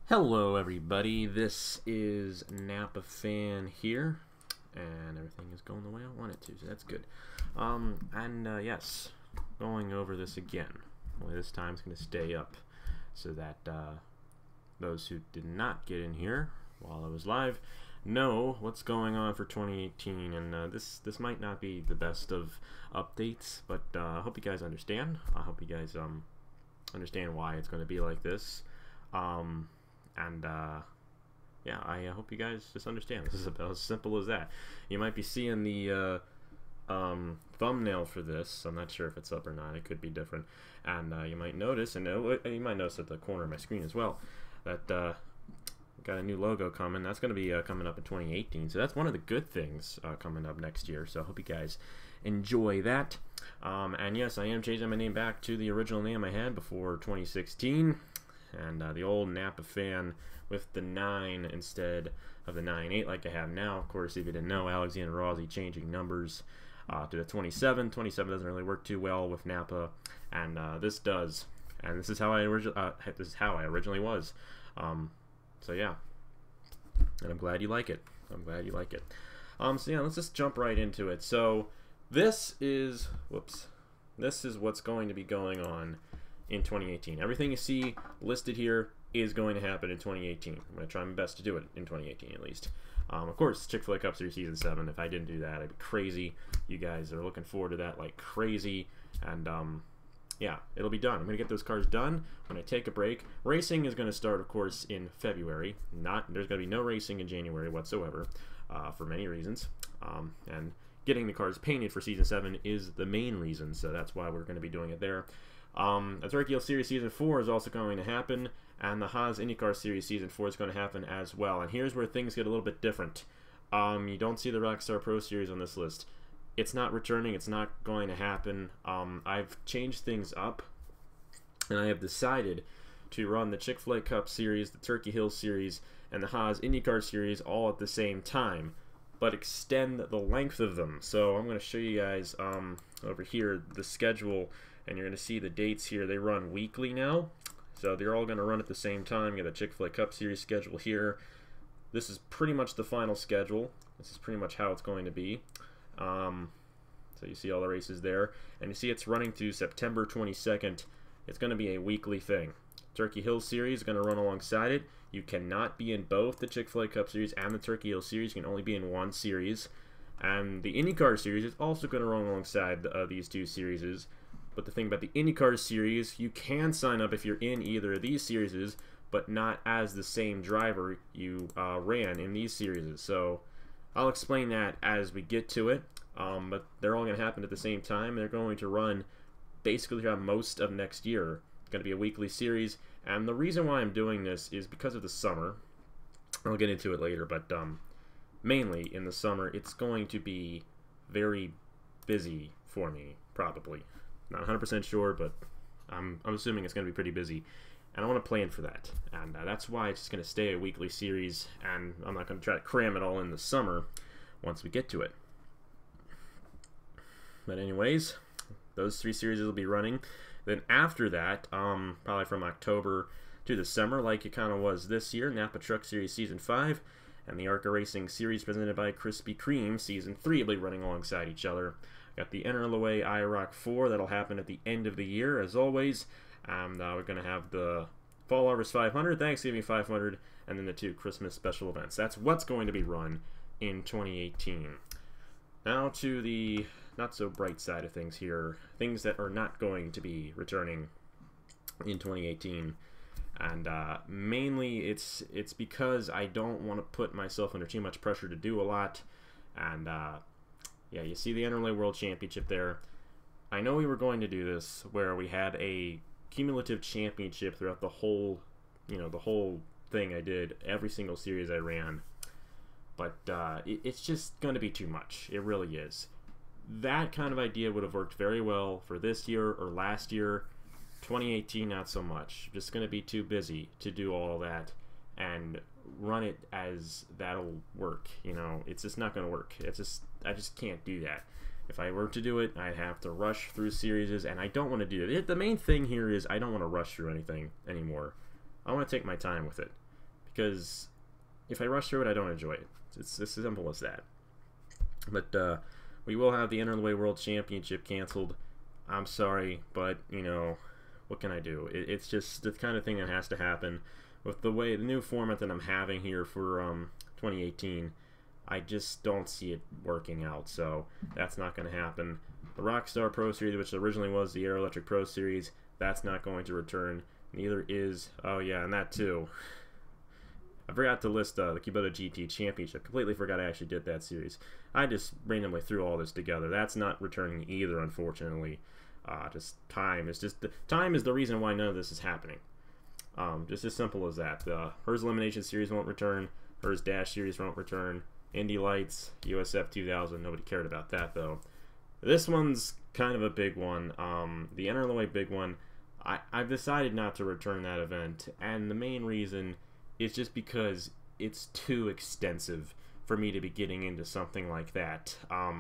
Hello everybody, this is Napa Fan here, and everything is going the way I want it to, so that's good. Yes, going over this again. Only this time it's going to stay up, so that those who did not get in here while I was live know what's going on for 2018, and this might not be the best of updates, but I hope you guys understand. I hope you guys understand why it's going to be like this. Yeah, I hope you guys just understand. This is about as simple as that. You might be seeing the thumbnail for this. I'm not sure if it's up or not. It could be different. And you might notice, and you might notice at the corner of my screen as well, that got a new logo coming. That's going to be coming up in 2018. So that's one of the good things coming up next year. So I hope you guys enjoy that. And yes, I am changing my name back to the original name I had before 2016. And the old Napa Fan with the 9 instead of the 9-8 like I have now. Of course, if you didn't know, Alexander Rossi changing numbers to the 27. 27 doesn't really work too well with Napa, and this does. And this is how I originally was. So yeah, and I'm glad you like it. I'm glad you like it. So yeah, let's just jump right into it. So this is what's going to be going on in 2018. Everything you see listed here is going to happen in 2018. I'm going to try my best to do it in 2018 at least. Of course, Chick-fil-A Cup Series Season 7. If I didn't do that, I'd be crazy. You guys are looking forward to that like crazy. And yeah, it'll be done. I'm going to get those cars done when I take a break. Racing is going to start, of course, in February. There's going to be no racing in January whatsoever for many reasons. And getting the cars painted for Season 7 is the main reason, so that's why we're going to be doing it there. The Turkey Hill Series Season 4 is also going to happen, and the Haas IndyCar Series Season 4 is going to happen as well. And here's where things get a little bit different. You don't see the Rockstar Pro Series on this list. It's not returning. It's not going to happen. I've changed things up, and I have decided to run the Chick-fil-A Cup Series, the Turkey Hill Series, and the Haas IndyCar Series all at the same time, but extend the length of them. So I'm going to show you guys over here the schedule, and you're going to see the dates here. They run weekly now, so they're all going to run at the same time. You got the Chick-fil-A Cup Series schedule here. This is pretty much the final schedule. This is pretty much how it's going to be. So you see all the races there, and you see it's running through September 22nd. It's going to be a weekly thing. Turkey Hill Series is going to run alongside it. You cannot be in both the Chick-fil-A Cup Series and the Turkey Hill Series. You can only be in one series. And the IndyCar Series is also going to run alongside these two series. But the thing about the IndyCar Series, you can sign up if you're in either of these series, but not as the same driver you ran in these series. So I'll explain that as we get to it. But they're all going to happen at the same time. They're going to run basically throughout most of next year. It's going to be a weekly series. And the reason why I'm doing this is because of the summer. I'll get into it later, but mainly in the summer, it's going to be very busy for me, probably. Not 100% sure, but I'm assuming it's going to be pretty busy, and I want to plan for that. And that's why it's just going to stay a weekly series, and I'm not going to try to cram it all in the summer once we get to it. But anyways, those 3 series will be running. Then after that, probably from October to the summer, like it kind of was this year, Napa Truck Series Season 5 and the ARCA Racing Series presented by Krispy Kreme Season 3 will be running alongside each other. Got the Enter Loay IROC 4 that'll happen at the end of the year, as always. We're going to have the Fall Harvest 500, Thanksgiving 500, and then the 2 Christmas special events. That's what's going to be run in 2018. Now to the not so bright side of things here, things that are not going to be returning in 2018. And mainly it's because I don't want to put myself under too much pressure to do a lot. And yeah, you see the NRLA World Championship there. I know we were going to do this where we had a cumulative championship throughout the whole, the whole thing I did, every single series I ran. But it's just going to be too much. It really is. That kind of idea would have worked very well for this year or last year. 2018, not so much. Just going to be too busy to do all that and run it as that'll work. It's just not going to work. I just can't do that. If I were to do it, I'd have to rush through series, and I don't want to do it. The main thing here is I don't want to rush through anything anymore. I want to take my time with it. because if I rush through it, I don't enjoy it. It's as simple as that. But we will have the Interlway World Championship canceled. I'm sorry, but you know, what can I do? It's just the kind of thing that has to happen with the new format that I'm having here for 2018. I just don't see it working out, so that's not going to happen. The Rockstar Pro Series, which originally was the Aero Electric Pro Series, that's not going to return. Neither is, oh yeah, and that too. I forgot to list the Kubota GT Championship. Completely forgot I actually did that series. I just randomly threw all this together. That's not returning either, unfortunately. Just time is the reason why none of this is happening. Just as simple as that. The HERS Elimination Series won't return. HERS Dash Series won't return. Indy Lights, USF 2000. Nobody cared about that though. This one's kind of a big one. The Interlway big one. I've decided not to return that event, and the main reason is just because it's too extensive for me to be getting into something like that. I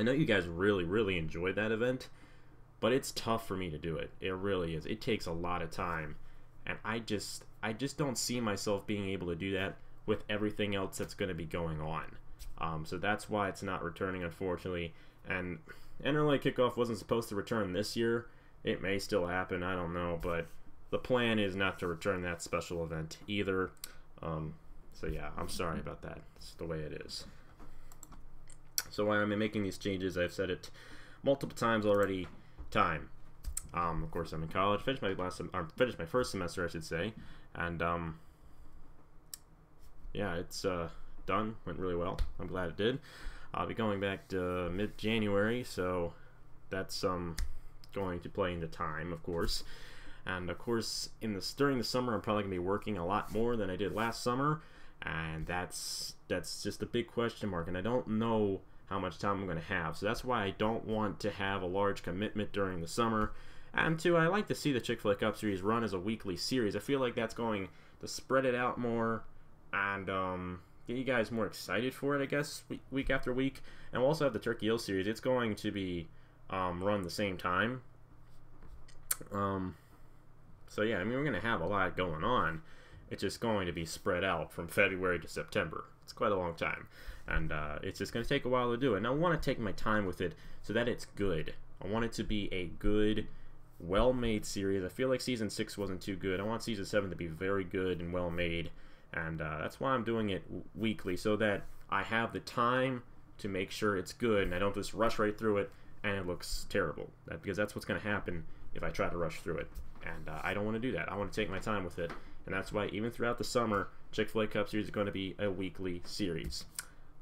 know you guys really enjoyed that event, but it's tough for me to do it. It really is. It takes a lot of time, and I just don't see myself being able to do that with everything else that's going to be going on. So that's why it's not returning, unfortunately. And Interlay Kickoff wasn't supposed to return this year. It may still happen, I don't know, but the plan is not to return that special event either. So yeah, I'm sorry about that. It's the way it is. So why am I making these changes? I've said it multiple times already. Time. Of course, I'm in college. Finished my first semester, I should say, and yeah, it's done. Went really well. I'm glad it did. I'll be going back to mid-January, so that's going to play into time, of course. And of course, during the summer, I'm probably gonna be working a lot more than I did last summer, and that's just a big question mark. And I don't know how much time I'm gonna have, so that's why I don't want to have a large commitment during the summer. And two, I like to see the Chick-fil-A Cup Series run as a weekly series. I feel like that's going to spread it out more and get you guys more excited for it, I guess, week after week. And we'll also have the Turkey Hill Series. It's going to be run the same time. So yeah, I mean, we're going to have a lot going on. It's just going to be spread out from February to September. It's quite a long time. And it's just going to take a while to do it. And I want to take my time with it so that it's good. I want it to be a good, well-made series. I feel like Season 6 wasn't too good. I want Season 7 to be very good and well-made. And that's why I'm doing it weekly, so that I have the time to make sure it's good and I don't just rush right through it and it looks terrible. Because that's what's going to happen if I try to rush through it. And I don't want to do that. I want to take my time with it. And that's why even throughout the summer, Chick-fil-A Cup Series is going to be a weekly series.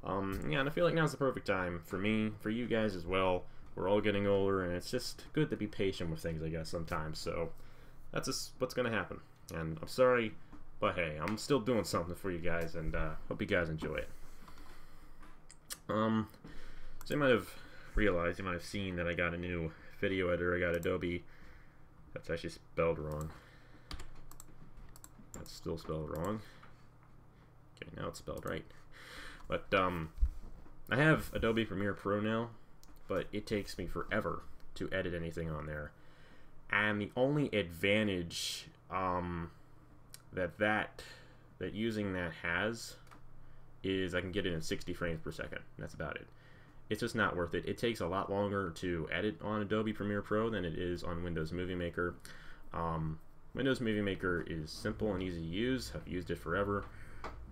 Yeah, and I feel like now's the perfect time for me, for you guys as well. We're all getting older, and it's just good to be patient with things, I guess, sometimes. So that's just what's going to happen. And I'm sorry, but hey, I'm still doing something for you guys, and hope you guys enjoy it. So you might have realized, you might have seen that I got a new video editor. I got Adobe. That's actually spelled wrong. That's still spelled wrong. Okay, now it's spelled right. But I have Adobe Premiere Pro now, but it takes me forever to edit anything on there. And the only advantage that using that has is I can get it in 60 frames per second. That's about it. It's just not worth it. It takes a lot longer to edit on Adobe Premiere Pro than it is on Windows Movie Maker. Windows Movie Maker is simple and easy to use. I've used it forever,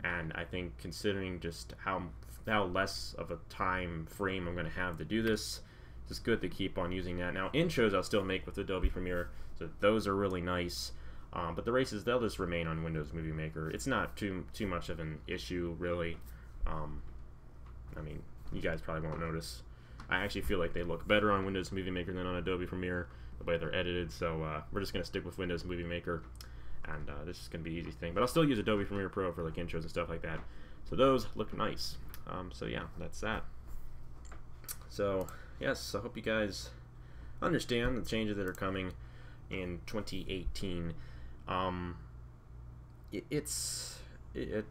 and I think considering just how less of a time frame I'm going to have to do this, it's just good to keep on using that. Now, intros I'll still make with Adobe Premiere, so those are really nice. But the races, they'll just remain on Windows Movie Maker. It's not too much of an issue, really. I mean, you guys probably won't notice. I actually feel like they look better on Windows Movie Maker than on Adobe Premiere, the way they're edited, so we're just going to stick with Windows Movie Maker, and this is going to be an easy thing. But I'll still use Adobe Premiere Pro for like intros and stuff like that, so those look nice. So yeah, that's that. So yes, I hope you guys understand the changes that are coming in 2018.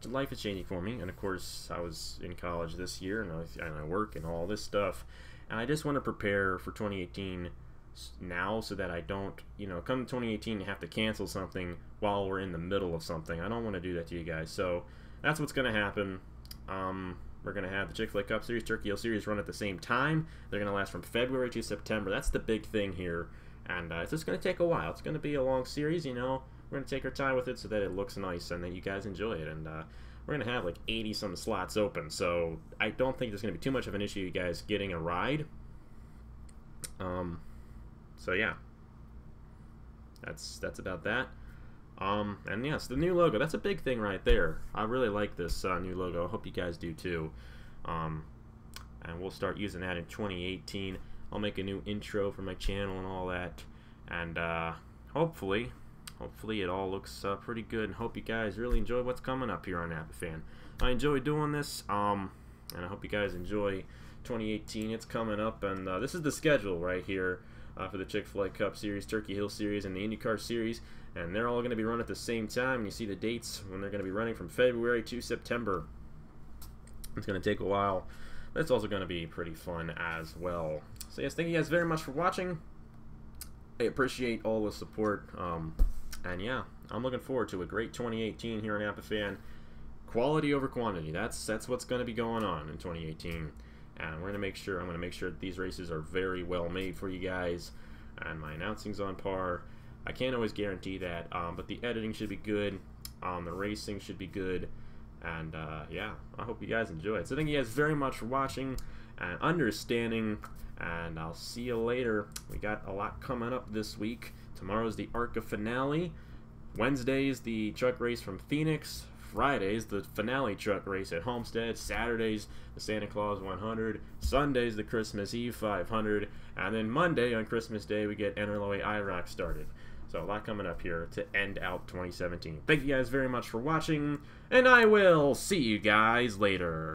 Life is changing for me, and of course I was in college this year, and I work and all this stuff, and I just want to prepare for 2018 now so that I don't, come 2018 have to cancel something while we're in the middle of something. I don't want to do that to you guys. So that's what's going to happen. We're going to have the Chick-fil-A Cup Series, Turkey Hill Series run at the same time. They're going to last from February to September. That's the big thing here. And it's just going to take a while. It's going to be a long series, We're going to take our time with it so that it looks nice and that you guys enjoy it. And we're going to have like 80-some slots open. So I don't think there's going to be too much of an issue, you guys, getting a ride. So yeah. That's about that. And yes, the new logo, that's a big thing right there. I really like this new logo. I hope you guys do too. And we'll start using that in 2018. I'll make a new intro for my channel and all that. And hopefully it all looks pretty good. And hope you guys really enjoy what's coming up here on Appafan. I enjoy doing this, and I hope you guys enjoy 2018. It's coming up, and this is the schedule right here for the Chick-fil-A Cup Series, Turkey Hill Series, and the IndyCar Series. And they're all going to be run at the same time. And you see the dates when they're going to be running from February to September. It's going to take a while, but it's also going to be pretty fun as well. So yes, thank you guys very much for watching. I appreciate all the support. And yeah, I'm looking forward to a great 2018 here on Appafan. Quality over quantity. That's what's going to be going on in 2018. And I'm going to make sure that these races are very well made for you guys. And my announcing's on par. I can't always guarantee that, but the editing should be good. The racing should be good. And yeah, I hope you guys enjoy it. So thank you guys very much for watching and understanding. And I'll see you later. We got a lot coming up this week. Tomorrow's the ARCA finale. Wednesday's the truck race from Phoenix. Friday's the finale truck race at Homestead. Saturday's the Santa Claus 100. Sunday's the Christmas Eve 500. And then Monday on Christmas Day we get Enerloy IROC started. So a lot coming up here to end out 2017. Thank you guys very much for watching, and I will see you guys later.